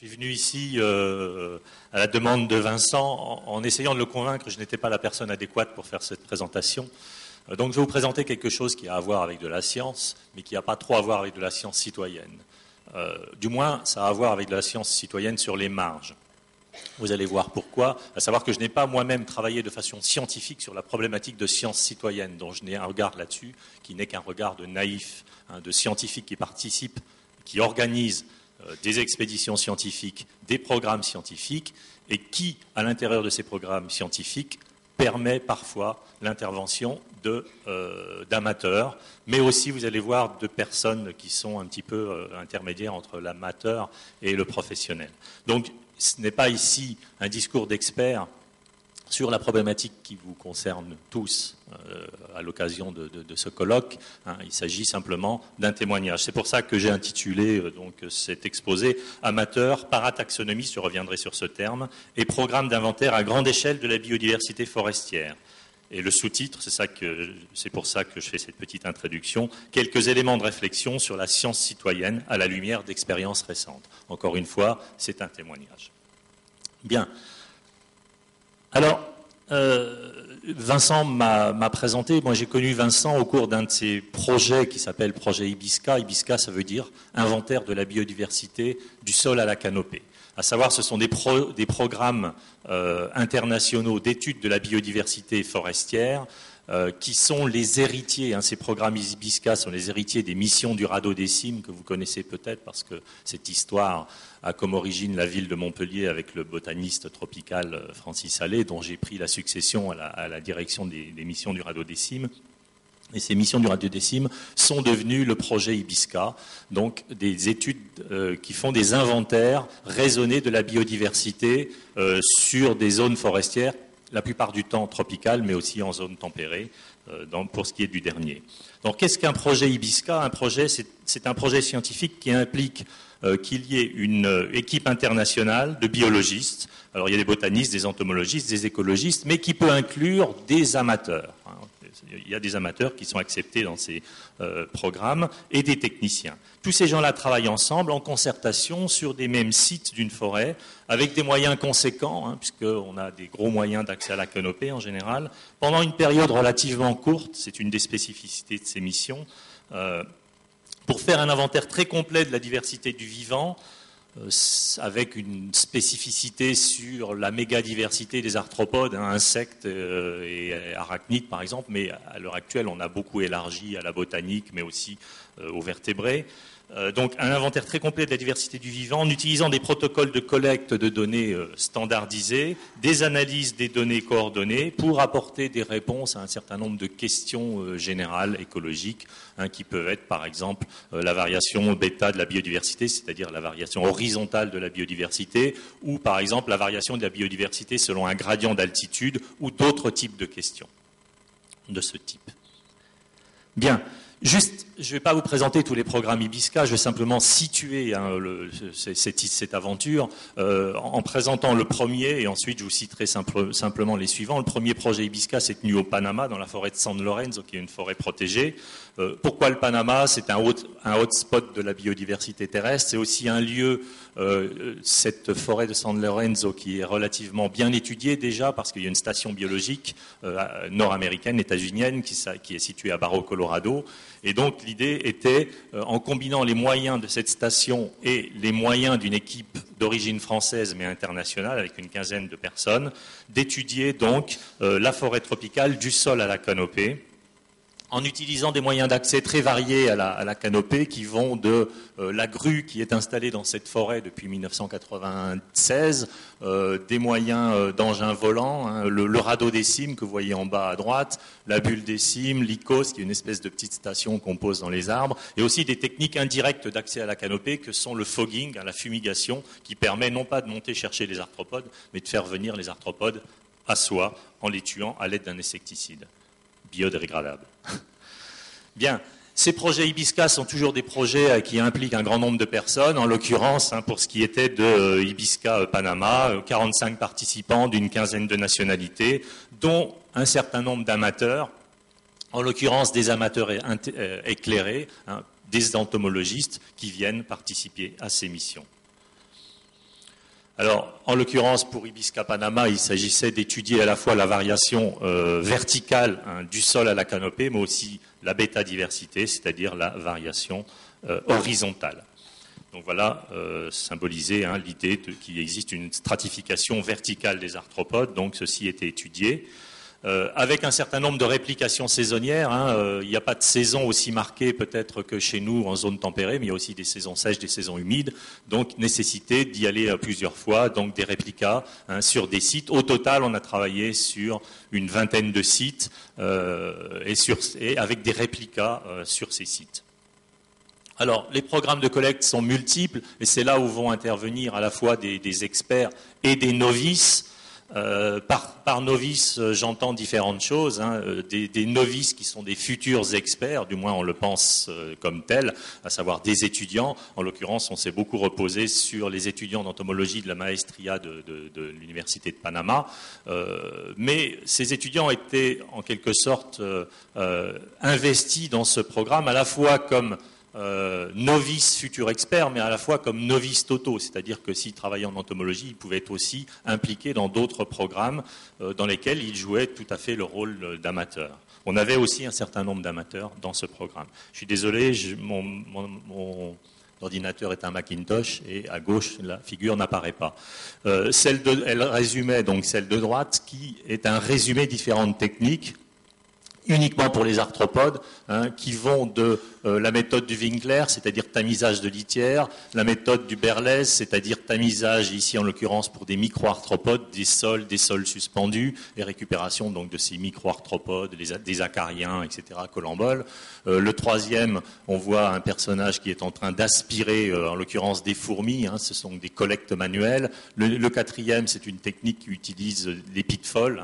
Je suis venu ici à la demande de Vincent en essayant de le convaincre que je n'étais pas la personne adéquate pour faire cette présentation. Donc je vais vous présenter quelque chose qui a à voir avec de la science, mais qui n'a pas trop à voir avec de la science citoyenne. Du moins, ça a à voir avec de la science citoyenne sur les marges. Vous allez voir pourquoi, à savoir que je n'ai pas moi-même travaillé de façon scientifique sur la problématique de science citoyenne, dont je n'ai un regard là-dessus, qui n'est qu'un regard de naïf, de scientifiques qui participent, qui organisent des expéditions scientifiques, des programmes scientifiques, et qui, à l'intérieur de ces programmes scientifiques, permet parfois l'intervention d'amateurs, mais aussi, vous allez voir, de personnes qui sont un petit peu intermédiaires entre l'amateur et le professionnel. Donc, ce n'est pas ici un discours d'expert sur la problématique qui vous concerne tous à l'occasion de ce colloque. Il s'agit simplement d'un témoignage. C'est pour ça que j'ai intitulé donc cet exposé « Amateurs, parataxonomie », je reviendrai sur ce terme, et programme d'inventaire à grande échelle de la biodiversité forestière. Et le sous-titre, c'est pour ça que je fais cette petite introduction, quelques éléments de réflexion sur la science citoyenne à la lumière d'expériences récentes. Encore une fois, c'est un témoignage. Bien. Alors, Vincent m'a présenté, moi j'ai connu Vincent au cours d'un de ses projets qui s'appelle Projet Ibisca. Ibisca, ça veut dire inventaire de la biodiversité du sol à la canopée. À savoir, ce sont des programmes internationaux d'études de la biodiversité forestière qui sont les héritiers. Ces programmes Ibisca sont les héritiers des missions du Radeau des Cimes, que vous connaissez peut-être parce que cette histoire a comme origine la ville de Montpellier avec le botaniste tropical Francis Allais, dont j'ai pris la succession à la direction des missions du Radeau des Cimes. Et ces missions du Radeau des Cimes sont devenues le projet Ibisca, donc des études qui font des inventaires raisonnés de la biodiversité sur des zones forestières, la plupart du temps tropicales, mais aussi en zone tempérée, pour ce qui est du dernier. Donc qu'est-ce qu'un projet Ibisca ? Un projet, c'est un projet scientifique qui implique qu'il y ait une équipe internationale de biologistes. Alors il y a des botanistes, des entomologistes, des écologistes, mais qui peut inclure des amateurs. Il y a des amateurs qui sont acceptés dans ces programmes et des techniciens. Tous ces gens-là travaillent ensemble en concertation sur des mêmes sites d'une forêt avec des moyens conséquents, puisqu'on a des gros moyens d'accès à la canopée en général, pendant une période relativement courte, c'est une des spécificités de ces missions, pour faire un inventaire très complet de la diversité du vivant, avec une spécificité sur la méga-diversité des arthropodes, insectes et arachnides par exemple, mais à l'heure actuelle on a beaucoup élargi à la botanique, mais aussi aux vertébrés. Donc un inventaire très complet de la diversité du vivant en utilisant des protocoles de collecte de données standardisés, des analyses des données coordonnées pour apporter des réponses à un certain nombre de questions générales écologiques qui peuvent être par exemple la variation bêta de la biodiversité, c'est-à-dire la variation horizontale de la biodiversité, ou par exemple la variation de la biodiversité selon un gradient d'altitude ou d'autres types de questions de ce type. Bien. Juste, je ne vais pas vous présenter tous les programmes Ibisca, je vais simplement situer cette aventure en présentant le premier et ensuite je vous citerai simplement les suivants. Le premier projet Ibisca s'est tenu au Panama, dans la forêt de San Lorenzo, qui est une forêt protégée. Pourquoi le Panama ? C'est un hotspot de la biodiversité terrestre. C'est aussi un lieu, cette forêt de San Lorenzo, qui est relativement bien étudiée déjà, parce qu'il y a une station biologique nord-américaine, états-unienne, qui est située à Barro, Colorado. Et donc l'idée était, en combinant les moyens de cette station et les moyens d'une équipe d'origine française mais internationale, avec une quinzaine de personnes, d'étudier donc la forêt tropicale du sol à la canopée, en utilisant des moyens d'accès très variés à la canopée qui vont de la grue qui est installée dans cette forêt depuis 1996, des moyens d'engins volants, le radeau des cimes que vous voyez en bas à droite, la bulle des cimes, l'ICOS qui est une espèce de petite station qu'on pose dans les arbres, et aussi des techniques indirectes d'accès à la canopée que sont le fogging, la fumigation, qui permet non pas de monter chercher les arthropodes, mais de faire venir les arthropodes à soi en les tuant à l'aide d'un insecticide biodégradable. Bien, ces projets Ibisca sont toujours des projets qui impliquent un grand nombre de personnes. En l'occurrence, pour ce qui était de Ibisca Panama, 45 participants d'une quinzaine de nationalités, dont un certain nombre d'amateurs, en l'occurrence des amateurs éclairés, des entomologistes qui viennent participer à ces missions. Alors, en l'occurrence, pour Ibisca Panama, il s'agissait d'étudier à la fois la variation verticale du sol à la canopée, mais aussi la bêta-diversité, c'est-à-dire la variation horizontale. Donc voilà, symbolisé l'idée qu'il existe une stratification verticale des arthropodes, donc ceci était étudié. Avec un certain nombre de réplications saisonnières, il n'y a pas de saison aussi marquée peut-être que chez nous en zone tempérée, mais il y a aussi des saisons sèches, des saisons humides, donc nécessité d'y aller plusieurs fois, donc des réplicas sur des sites. Au total, on a travaillé sur une vingtaine de sites et avec des réplicas sur ces sites. Alors, les programmes de collecte sont multiples, et c'est là où vont intervenir à la fois des experts et des novices. Par novice, j'entends différentes choses. Des novices qui sont des futurs experts, du moins on le pense comme tel, à savoir des étudiants. En l'occurrence, on s'est beaucoup reposé sur les étudiants d'entomologie de la maestria de l'Université de Panama. Mais ces étudiants étaient en quelque sorte investis dans ce programme, à la fois comme novice futur expert, mais à la fois comme novice totaux, c'est-à-dire que s'il travaillait en entomologie, il pouvait être aussi impliqué dans d'autres programmes dans lesquels il jouait tout à fait le rôle d'amateur. On avait aussi un certain nombre d'amateurs dans ce programme. Je suis désolé, mon ordinateur est un Macintosh et à gauche, la figure n'apparaît pas. Elle résumait donc celle de droite, qui est un résumé de différentes techniques uniquement pour les arthropodes, qui vont de la méthode du Winkler, c'est-à-dire tamisage de litière, la méthode du Berlez, c'est-à-dire tamisage, ici en l'occurrence pour des micro-arthropodes, des sols suspendus, et récupération donc de ces micro-arthropodes, des acariens, etc., colamboles. Le troisième, on voit un personnage qui est en train d'aspirer, en l'occurrence des fourmis, ce sont des collectes manuelles. Le quatrième, c'est une technique qui utilise les pitfalls,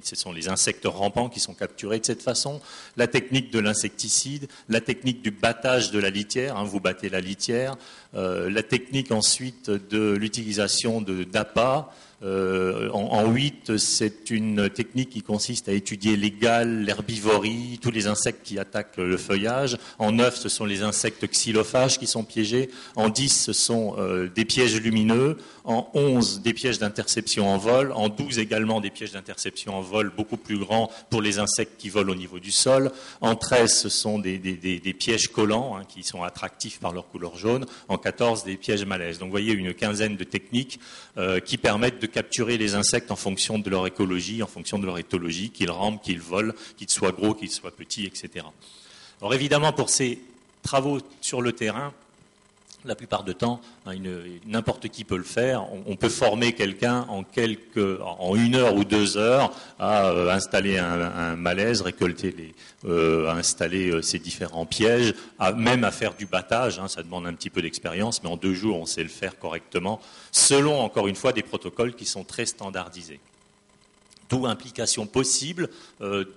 ce sont les insectes rampants qui sont capturés de cette façon. La technique de l'insecticide, la technique du battage de la litière, vous battez la litière, la technique ensuite de l'utilisation d'appâts. En 8, c'est une technique qui consiste à étudier les galles, l'herbivorie, tous les insectes qui attaquent le feuillage. En 9, ce sont les insectes xylophages qui sont piégés. En 10, ce sont des pièges lumineux. En 11, des pièges d'interception en vol. En 12, également des pièges d'interception en vol beaucoup plus grands pour les insectes qui volent au niveau du sol. En 13, ce sont des pièges collants qui sont attractifs par leur couleur jaune. En 14, des pièges malaises. Donc vous voyez une quinzaine de techniques qui permettent de capturer les insectes en fonction de leur écologie, en fonction de leur éthologie, qu'ils rampent, qu'ils volent, qu'ils soient gros, qu'ils soient petits, etc. Alors évidemment, pour ces travaux sur le terrain, la plupart du temps, n'importe qui peut le faire. On peut former quelqu'un en 1 heure ou 2 heures à installer un malaise, récolter à installer ces différents pièges, même à faire du battage. Ça demande un petit peu d'expérience, mais en 2 jours, on sait le faire correctement, selon, encore une fois, des protocoles qui sont très standardisés. D'où implication possible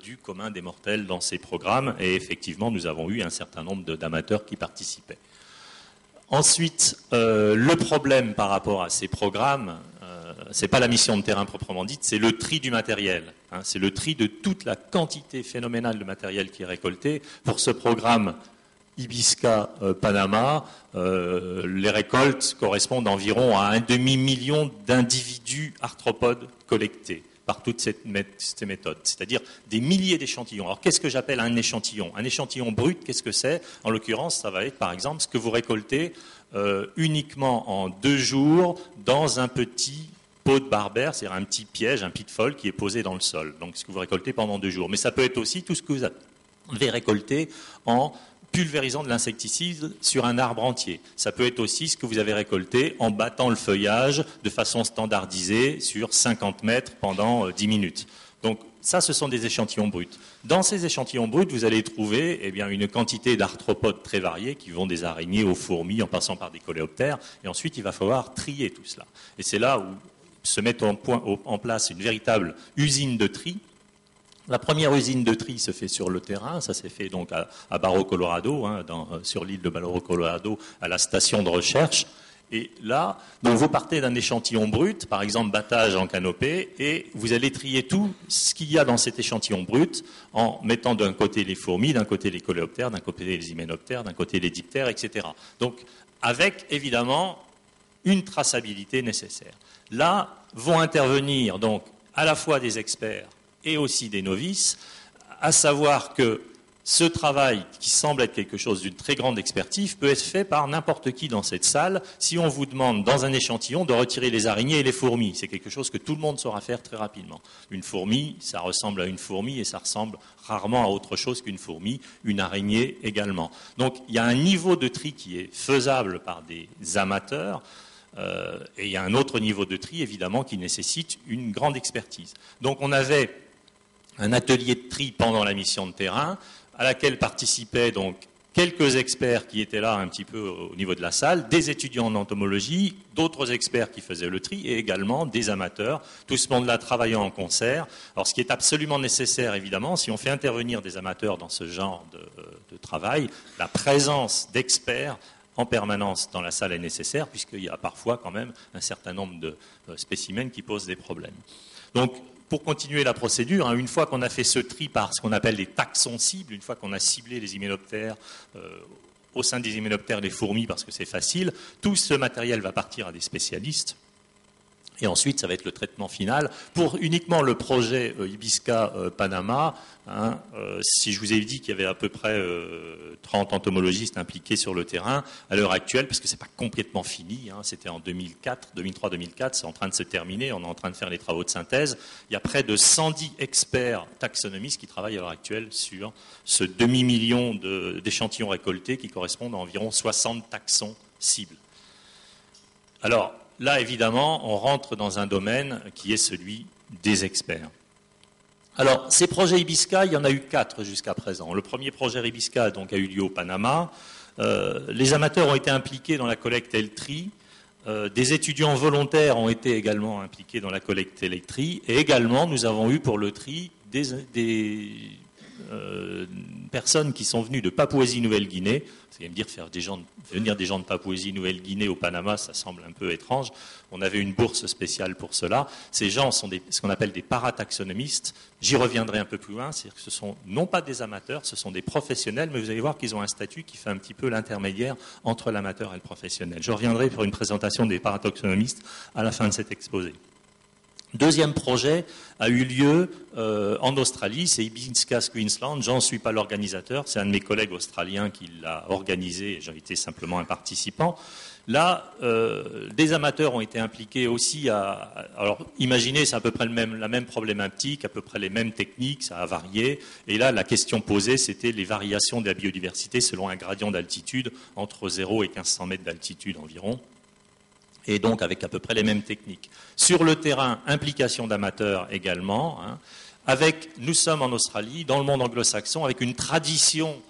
du commun des mortels dans ces programmes. Et effectivement, nous avons eu un certain nombre d'amateurs qui participaient. Ensuite, le problème par rapport à ces programmes, ce n'est pas la mission de terrain proprement dite, c'est le tri du matériel. C'est le tri de toute la quantité phénoménale de matériel qui est récolté. Pour ce programme Ibisca Panama, les récoltes correspondent environ à 1,5 million d'individus arthropodes collectés par toutes ces méthodes, c'est-à-dire des milliers d'échantillons. Alors qu'est-ce que j'appelle un échantillon ? Un échantillon brut, qu'est-ce que c'est ? En l'occurrence, ça va être par exemple ce que vous récoltez uniquement en 2 jours dans un petit pot de Barbère, c'est-à-dire un petit piège, un pitfall qui est posé dans le sol. Donc ce que vous récoltez pendant 2 jours. Mais ça peut être aussi tout ce que vous avez récolté en pulvérisant de l'insecticide sur un arbre entier. Ça peut être aussi ce que vous avez récolté en battant le feuillage de façon standardisée sur 50 mètres pendant 10 minutes. Donc ça, ce sont des échantillons bruts. Dans ces échantillons bruts, vous allez trouver une quantité d'arthropodes très variés qui vont des araignées aux fourmis en passant par des coléoptères. Et ensuite, il va falloir trier tout cela. Et c'est là où se met en place une véritable usine de tri. La première usine de tri se fait sur le terrain, ça s'est fait donc à Barro Colorado, sur l'île de Barro Colorado, à la station de recherche. Et là, donc vous partez d'un échantillon brut, par exemple battage en canopée, et vous allez trier tout ce qu'il y a dans cet échantillon brut en mettant d'un côté les fourmis, d'un côté les coléoptères, d'un côté les hyménoptères, d'un côté les diptères, etc. Donc avec évidemment une traçabilité nécessaire. Là vont intervenir donc à la fois des experts et aussi des novices, à savoir que ce travail, qui semble être quelque chose d'une très grande expertise, peut être fait par n'importe qui dans cette salle si on vous demande dans un échantillon de retirer les araignées et les fourmis. C'est quelque chose que tout le monde saura faire très rapidement. Une fourmi, ça ressemble à une fourmi et ça ressemble rarement à autre chose qu'une fourmi, une araignée également. Donc il y a un niveau de tri qui est faisable par des amateurs, et il y a un autre niveau de tri évidemment qui nécessite une grande expertise. Donc on avait un atelier de tri pendant la mission de terrain, à laquelle participaient donc quelques experts qui étaient là un petit peu au niveau de la salle, des étudiants en entomologie, d'autres experts qui faisaient le tri et également des amateurs, tout ce monde-là travaillant en concert. Alors ce qui est absolument nécessaire évidemment, si on fait intervenir des amateurs dans ce genre de travail, la présence d'experts en permanence dans la salle est nécessaire puisqu'il y a parfois quand même un certain nombre de spécimens qui posent des problèmes. Donc, pour continuer la procédure, une fois qu'on a fait ce tri par ce qu'on appelle des taxons cibles, une fois qu'on a ciblé les hyménoptères, au sein des hyménoptères les fourmis parce que c'est facile, tout ce matériel va partir à des spécialistes. Et ensuite, ça va être le traitement final. Pour uniquement le projet Ibisca Panama, si je vous ai dit qu'il y avait à peu près 30 entomologistes impliqués sur le terrain, à l'heure actuelle, parce que ce n'est pas complètement fini, c'était en 2003-2004, c'est en train de se terminer, on est en train de faire les travaux de synthèse, il y a près de 110 experts taxonomistes qui travaillent à l'heure actuelle sur ce demi-million d'échantillons récoltés qui correspondent à environ 60 taxons cibles. Alors, là, évidemment, on rentre dans un domaine qui est celui des experts. Alors, ces projets Ibisca, il y en a eu 4 jusqu'à présent. Le premier projet Ibisca donc, a eu lieu au Panama. Les amateurs ont été impliqués dans la collecte et le tri. Des étudiants volontaires ont été également impliqués dans la collecte et le tri. Et également, nous avons eu pour le tri des personnes qui sont venues de Papouasie-Nouvelle-Guinée. Vous allez me dire, venir des gens de Papouasie-Nouvelle-Guinée au Panama, ça semble un peu étrange. On avait une bourse spéciale pour cela. Ces gens sont ce qu'on appelle des parataxonomistes. J'y reviendrai un peu plus loin. C'est-à-dire que ce sont non pas des amateurs, ce sont des professionnels, mais vous allez voir qu'ils ont un statut qui fait un petit peu l'intermédiaire entre l'amateur et le professionnel. Je reviendrai pour une présentation des parataxonomistes à la fin de cet exposé. Deuxième projet a eu lieu en Australie, c'est Ibisca Queensland. J'en suis pas l'organisateur, c'est un de mes collègues australiens qui l'a organisé et j'ai été simplement un participant. Là, des amateurs ont été impliqués aussi alors imaginez, c'est à peu près la même problématique, à peu près les mêmes techniques, ça a varié. Et là, la question posée, c'était les variations de la biodiversité selon un gradient d'altitude entre 0 et 1500 mètres d'altitude environ. Et donc avec à peu près les mêmes techniques. Sur le terrain, implication d'amateurs également. Nous sommes en Australie, dans le monde anglo-saxon, avec une tradition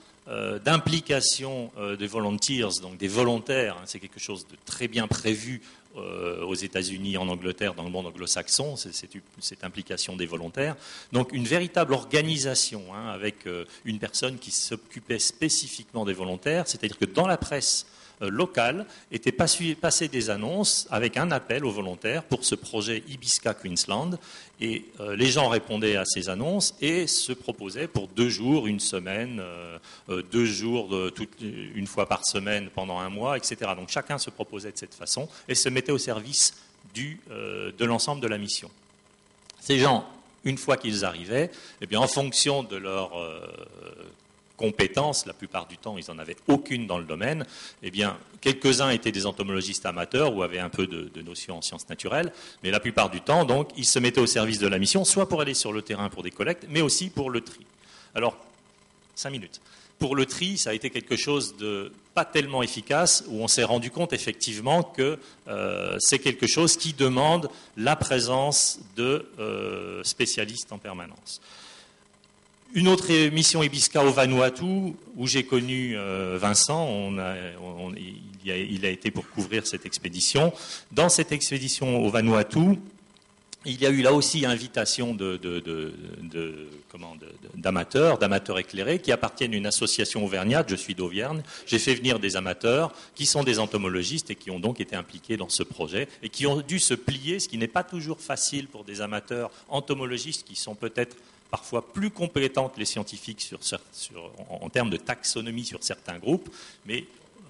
d'implication des volunteers, donc des volontaires. C'est quelque chose de très bien prévu aux États-Unis, en Angleterre, dans le monde anglo-saxon, cette implication des volontaires. Donc une véritable organisation avec une personne qui s'occupait spécifiquement des volontaires, c'est-à-dire que dans la presse locale étaient passées des annonces avec un appel aux volontaires pour ce projet Ibisca Queensland et les gens répondaient à ces annonces et se proposaient pour 2 jours, une semaine, 2 jours, une fois par semaine pendant un mois, etc. Donc chacun se proposait de cette façon et se mettait au service de l'ensemble de la mission. Ces gens, une fois qu'ils arrivaient, eh bien, en fonction de leur compétences, la plupart du temps, ils n'en avaient aucune dans le domaine. Eh bien, quelques-uns étaient des entomologistes amateurs ou avaient un peu de notions en sciences naturelles, mais la plupart du temps, donc, ils se mettaient au service de la mission, soit pour aller sur le terrain pour des collectes, mais aussi pour le tri. Alors, 5 minutes. Pour le tri, ça a été quelque chose de pas tellement efficace, où on s'est rendu compte effectivement que c'est quelque chose qui demande la présence de spécialistes en permanence. Une autre mission Ibisca au Vanuatu, où j'ai connu Vincent, il a été pour couvrir cette expédition. Dans cette expédition au Vanuatu, il y a eu là aussi invitation d'amateurs éclairés qui appartiennent à une association auvergnate, je suis d'Auvergne. J'ai fait venir des amateurs qui sont des entomologistes et qui ont donc été impliqués dans ce projet et qui ont dû se plier, ce qui n'est pas toujours facile pour des amateurs entomologistes qui sont peut-être parfois plus compétents que les scientifiques en termes de taxonomie sur certains groupes, mais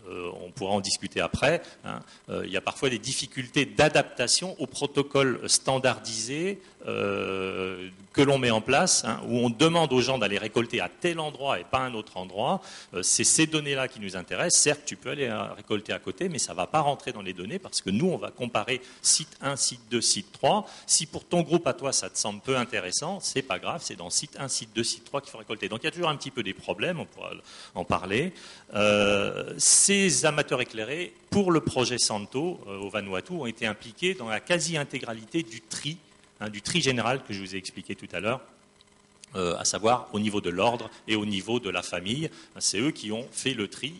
on pourra en discuter après, hein, il y a parfois des difficultés d'adaptation aux protocoles standardisés que l'on met en place, hein, où on demande aux gens d'aller récolter à tel endroit et pas à un autre endroit. C'est ces données-là qui nous intéressent. Certes, tu peux aller récolter à côté, mais ça ne va pas rentrer dans les données parce que nous, on va comparer site 1, site 2, site 3. Si pour ton groupe à toi, ça te semble peu intéressant, c'est pas grave, c'est dans site 1, site 2, site 3 qu'il faut récolter. Donc il y a toujours un petit peu des problèmes, on pourra en parler. Ces amateurs éclairés, pour le projet Santo au Vanuatu, ont été impliqués dans la quasi-intégralité du tri général que je vous ai expliqué tout à l'heure, à savoir au niveau de l'ordre et au niveau de la famille. C'est eux qui ont fait le tri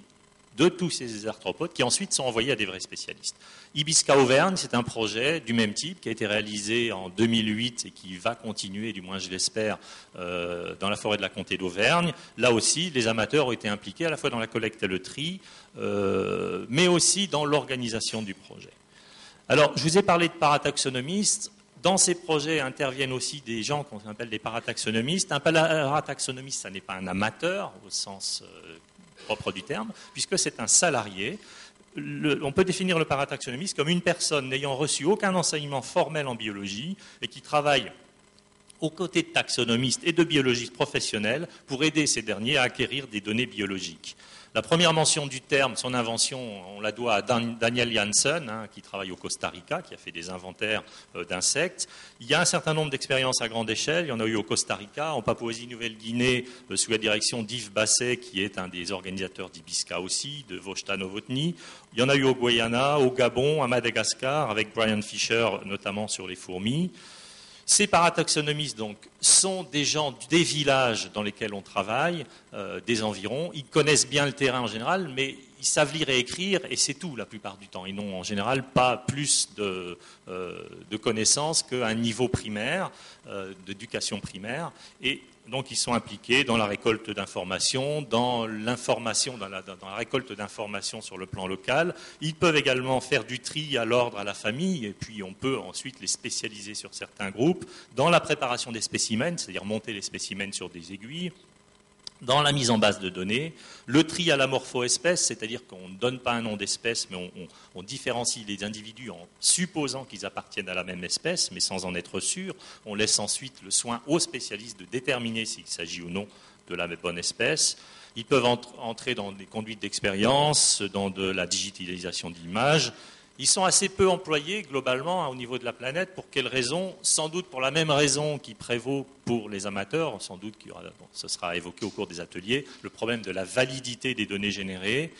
de tous ces arthropodes qui ensuite sont envoyés à des vrais spécialistes. Ibisca Auvergne, c'est un projet du même type qui a été réalisé en 2008 et qui va continuer, du moins je l'espère, dans la forêt de la Comté d'Auvergne. Là aussi, les amateurs ont été impliqués à la fois dans la collecte et le tri, mais aussi dans l'organisation du projet. Alors, je vous ai parlé de parataxonomistes. Dans ces projets interviennent aussi des gens qu'on appelle des parataxonomistes. Un parataxonomiste, ça n'est pas un amateur au sens propre du terme, puisque c'est un salarié. On peut définir le parataxonomiste comme une personne n'ayant reçu aucun enseignement formel en biologie et qui travaille aux côtés de taxonomistes et de biologistes professionnels pour aider ces derniers à acquérir des données biologiques. La première mention du terme, son invention, on la doit à Daniel Janssen, hein, qui travaille au Costa Rica, qui a fait des inventaires d'insectes. Il y a un certain nombre d'expériences à grande échelle. Il y en a eu au Costa Rica, en Papouasie-Nouvelle-Guinée, sous la direction d'Yves Basset, qui est un des organisateurs d'Ibisca aussi, de Vojta Novotny. Il y en a eu au Guyana, au Gabon, à Madagascar, avec Brian Fisher, notamment sur les fourmis. Ces parataxonomistes donc, sont des gens des villages dans lesquels on travaille, des environs. Ils connaissent bien le terrain en général, mais ils savent lire et écrire, et c'est tout la plupart du temps. Ils n'ont en général pas plus de connaissances qu'un niveau primaire, d'éducation primaire. Et donc ils sont impliqués dans la récolte d'informations, dans l'information, dans la récolte d'informations sur le plan local. Ils peuvent également faire du tri à l'ordre, à la famille, et puis on peut ensuite les spécialiser sur certains groupes, dans la préparation des spécimens, c'est-à-dire monter les spécimens sur des aiguilles, dans la mise en base de données, le tri à la morpho-espèce, c'est-à-dire qu'on ne donne pas un nom d'espèce, mais on différencie les individus en supposant qu'ils appartiennent à la même espèce, mais sans en être sûr. On laisse ensuite le soin aux spécialistes de déterminer s'il s'agit ou non de la bonne espèce. Ils peuvent entrer dans des conduites d'expérience, dans de la digitalisation d'images. Ils sont assez peu employés globalement au niveau de la planète. Pour quelles raisons? Sans doute pour la même raison qui prévaut pour les amateurs. Sans doute ce sera évoqué au cours des ateliers, le problème de la validité des données générées.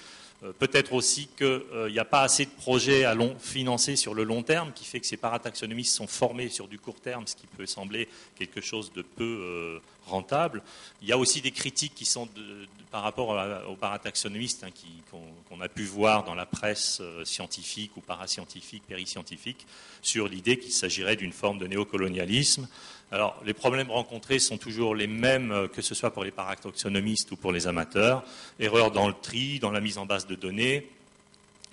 Peut-être aussi qu'il n'y a pas assez de projets financés sur le long terme, qui fait que ces parataxonomistes sont formés sur du court terme, ce qui peut sembler quelque chose de peu rentable. Il y a aussi des critiques qui sont par rapport aux parataxonomistes, hein, qu'on a pu voir dans la presse scientifique ou parascientifique, périscientifique, sur l'idée qu'il s'agirait d'une forme de néocolonialisme. Alors, les problèmes rencontrés sont toujours les mêmes, que ce soit pour les parataxonomistes ou pour les amateurs. Erreur dans le tri, dans la mise en base de données,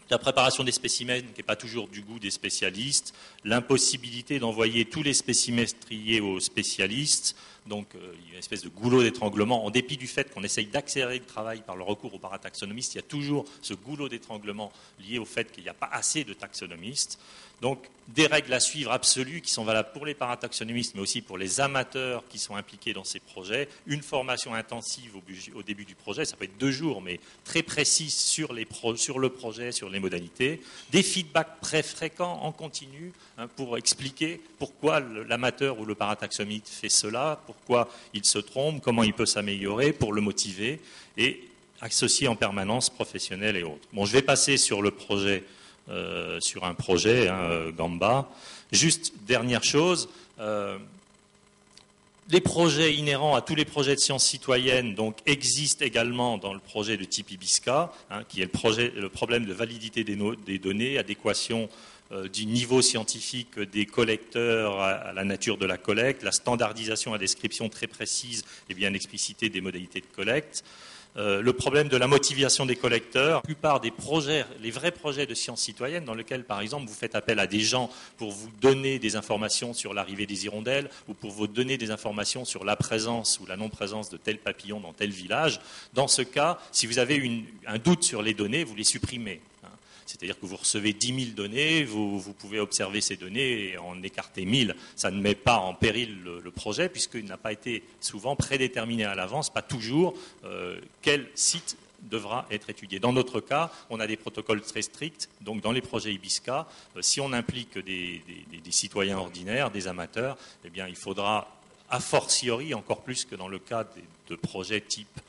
la préparation des spécimens qui n'est pas toujours du goût des spécialistes, l'impossibilité d'envoyer tous les spécimens triés aux spécialistes, donc il y a une espèce de goulot d'étranglement. En dépit du fait qu'on essaye d'accélérer le travail par le recours aux parataxonomistes, il y a toujours ce goulot d'étranglement lié au fait qu'il n'y a pas assez de taxonomistes. Donc, des règles à suivre absolues qui sont valables pour les parataxonomistes, mais aussi pour les amateurs qui sont impliqués dans ces projets. Une formation intensive au début du projet, ça peut être 2 jours, mais très précise sur le projet, sur les modalités. Des feedbacks très fréquents en continu, hein, pour expliquer pourquoi l'amateur ou le parataxonomiste fait cela, pourquoi il se trompe, comment il peut s'améliorer, pour le motiver, et associer en permanence professionnels et autres. Bon, je vais passer sur le projet. Sur un projet, hein, Gamba. Juste, dernière chose, les projets inhérents à tous les projets de sciences citoyennes donc, existent également dans le projet de type Ibisca, hein, qui est le problème de validité des données, adéquation du niveau scientifique des collecteurs à la nature de la collecte, la standardisation à description très précise et bien explicitée des modalités de collecte. le problème de la motivation des collecteurs. La plupart des projets, les vrais projets de sciences citoyennes, dans lesquels, par exemple, vous faites appel à des gens pour vous donner des informations sur l'arrivée des hirondelles ou pour vous donner des informations sur la présence ou la non-présence de tel papillon dans tel village, dans ce cas, si vous avez un doute sur les données, vous les supprimez. C'est-à-dire que vous recevez 10 000 données, vous pouvez observer ces données et en écarter 1000. Ça ne met pas en péril le projet puisqu'il n'a pas été souvent prédéterminé à l'avance, pas toujours, quel site devra être étudié. Dans notre cas, on a des protocoles très stricts. Donc dans les projets IBISCA, si on implique des citoyens ordinaires, des amateurs, eh bien, il faudra a fortiori, encore plus que dans le cas de projets type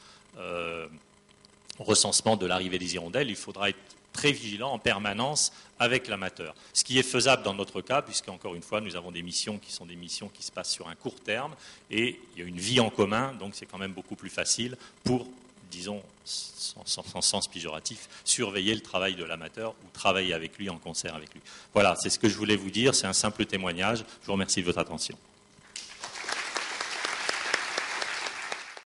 recensement de l'arrivée des hirondelles, il faudra être très vigilant en permanence avec l'amateur. Ce qui est faisable dans notre cas, puisque encore une fois, nous avons des missions qui sont des missions qui se passent sur un court terme, et il y a une vie en commun, donc c'est quand même beaucoup plus facile pour, disons, sans sens péjoratif, surveiller le travail de l'amateur ou travailler avec lui en concert avec lui. Voilà, c'est ce que je voulais vous dire, c'est un simple témoignage. Je vous remercie de votre attention.